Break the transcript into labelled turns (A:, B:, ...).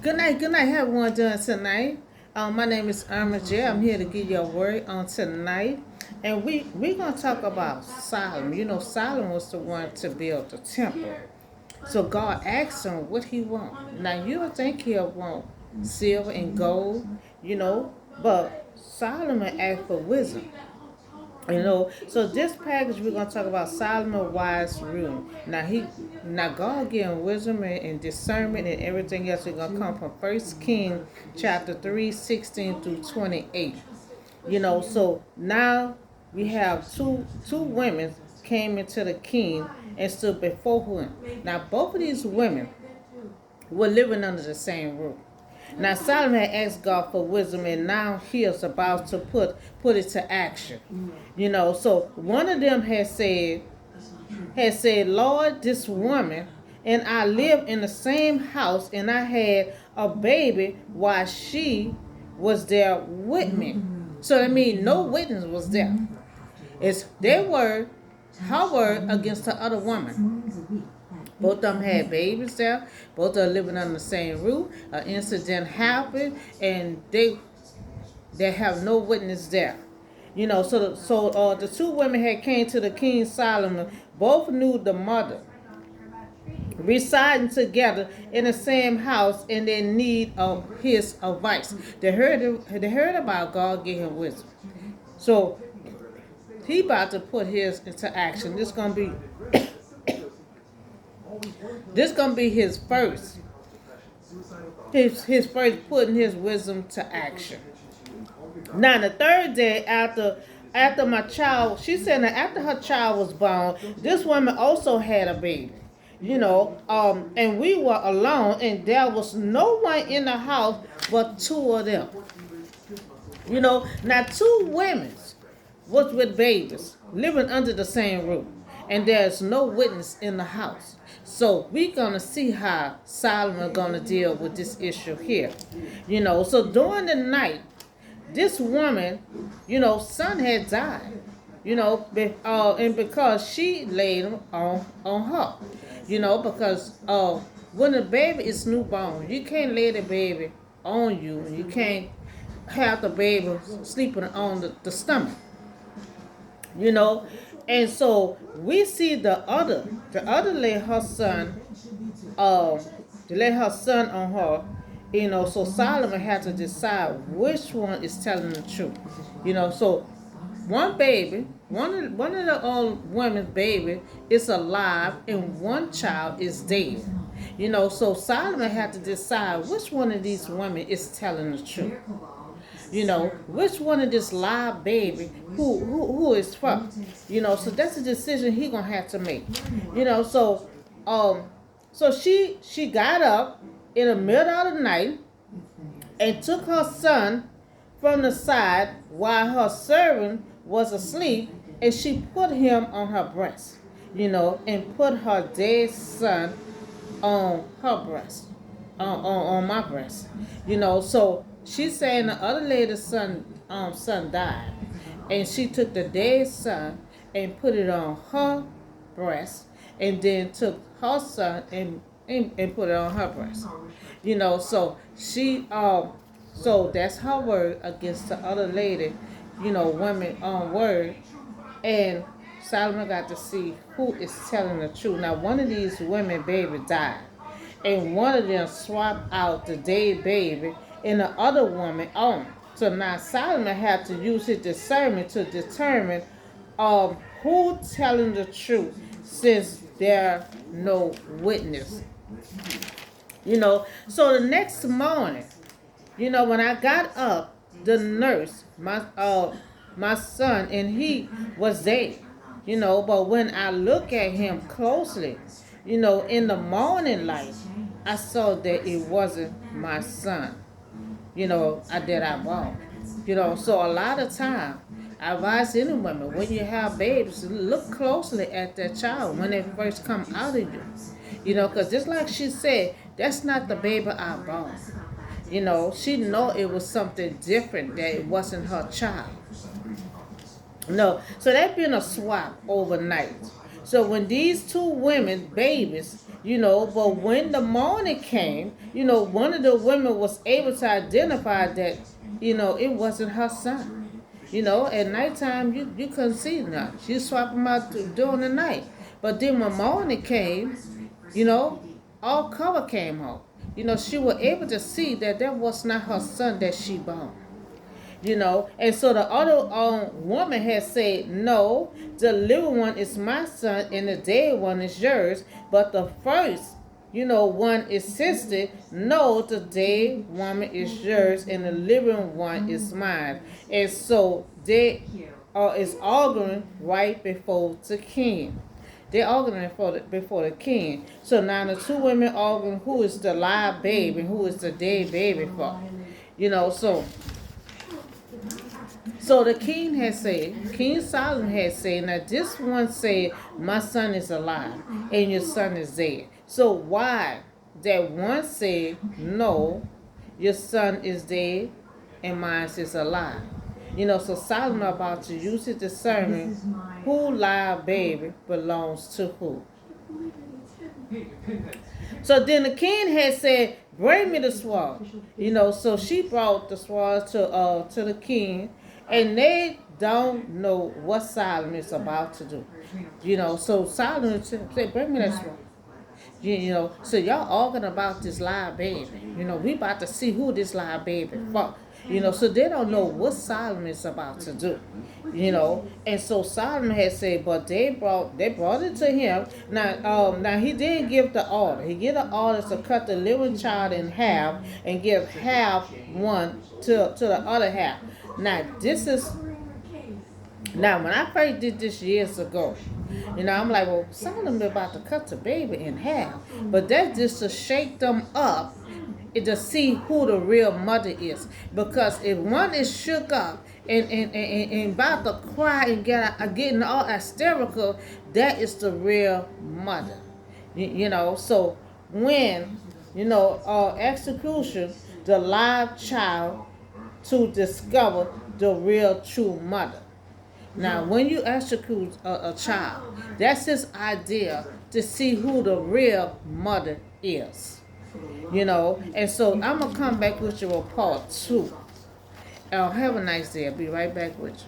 A: Good night. How everyone doing tonight? My name is Irma J. I'm here to give you a word on tonight. And we're going to talk about Solomon. You know, Solomon was the one to build the temple. So God asked him what he want. Now, you don't think he'll want silver and gold, but Solomon asked for wisdom. So this package we're gonna talk about Solomon wise rule. Now God gave him wisdom and discernment and everything else is gonna come from First King chapter 3, 16 through 28. So now we have two women came into the king and stood before him. Now both of these women were living under the same roof. Now Solomon had asked God for wisdom, and now he is about to put it to action. So one of them had said, Lord, this woman and I live in the same house, and I had a baby while she was there with me. So that means no witness was there. It's their word, her word against the other woman. Both of them had babies there. Both of them living under the same roof. An incident happened, and they have no witness there. So the two women had came to the king Solomon. Both knew the mother, residing together in the same house, and they need of his advice. They heard about God gave him wisdom. So he about to put his into action. This gonna be his first. His first putting his wisdom to action. Now the third day after my child, she said that after her child was born, this woman also had a baby. And we were alone, and there was no one in the house but two of them. Now two women was with babies living under the same roof, and there's no witness in the house. So we're gonna see how Solomon gonna deal with this issue here. So during the night, this woman, son had died. And because she laid him on her. Because when the baby is newborn, you can't lay the baby on you. You can't have the baby sleeping on the stomach. And so we see the other lay her son, to lay her son on her. So Solomon had to decide which one is telling the truth. So one baby, one of the old women's baby is alive, and one child is dead. So Solomon had to decide which one of these women is telling the truth. Which one of this live baby who is from. So that's a decision he gonna have to make. So she got up in the middle of the night and took her son from the side while her servant was asleep, and she put him on her breast, and put her dead son on her breast, on my breast. So she's saying the other lady's son died, and she took the dead son and put it on her breast, and then took her son and put it on her breast. So she so that's her word against the other lady, women on word, and Solomon got to see who is telling the truth. Now one of these women baby died, and one of them swapped out the dead baby and the other woman on. So now Solomon had to use his discernment to determine who telling the truth, since there no witness. So the next morning, when I got up, the nurse, my son, and he was dead. But when I look at him closely, in the morning light, I saw that it wasn't my son. I walked. So a lot of time, I advise any women, when you have babies, look closely at that child when they first come out of you. Because just like she said, that's not the baby I bought. She know it was something different, that it wasn't her child. No, so that been a swap overnight. So when these two women babies, But when the morning came, one of the women was able to identify that, it wasn't her son. At nighttime, you couldn't see nothing. She swapped them out during the night. But then when morning came, all color came home. She was able to see that was not her son that she born. And so the other woman had said, no, the living one is my son and the dead one is yours. But the first, one insisted, no, the dead woman is yours and the living one is mine. And so they is arguing right before the king. They're arguing before the king. So now the two women arguing who is the live baby and who is the dead baby for. So the king had said, King Solomon had said, now this one said, my son is alive and your son is dead. So why that one said, no, your son is dead and mine is alive? So Solomon about to use his discernment who live baby belongs to who. So then the king had said, bring me the sword. So she brought the sword to the king, and they don't know what Solomon is about to do. So Solomon said, bring me that sword. So y'all arguing about this live baby. We about to see who this live baby for. So they don't know what Solomon is about to do. And so Solomon had said, but they brought it to him. Now he didn't give the order. He gave the order to cut the living child in half and give half one to the other half. Now when I first did this years ago, I'm like, well, Solomon about to cut the baby in half, but that's just to shake them up to see who the real mother is. Because if one is shook up and about to cry and getting all hysterical, that is the real mother. So when execution, the live child to discover the real true mother. Now, when you execute a child, that's his idea to see who the real mother is. And so I'm going to come back with you on part 2. Have a nice day. I'll be right back with you.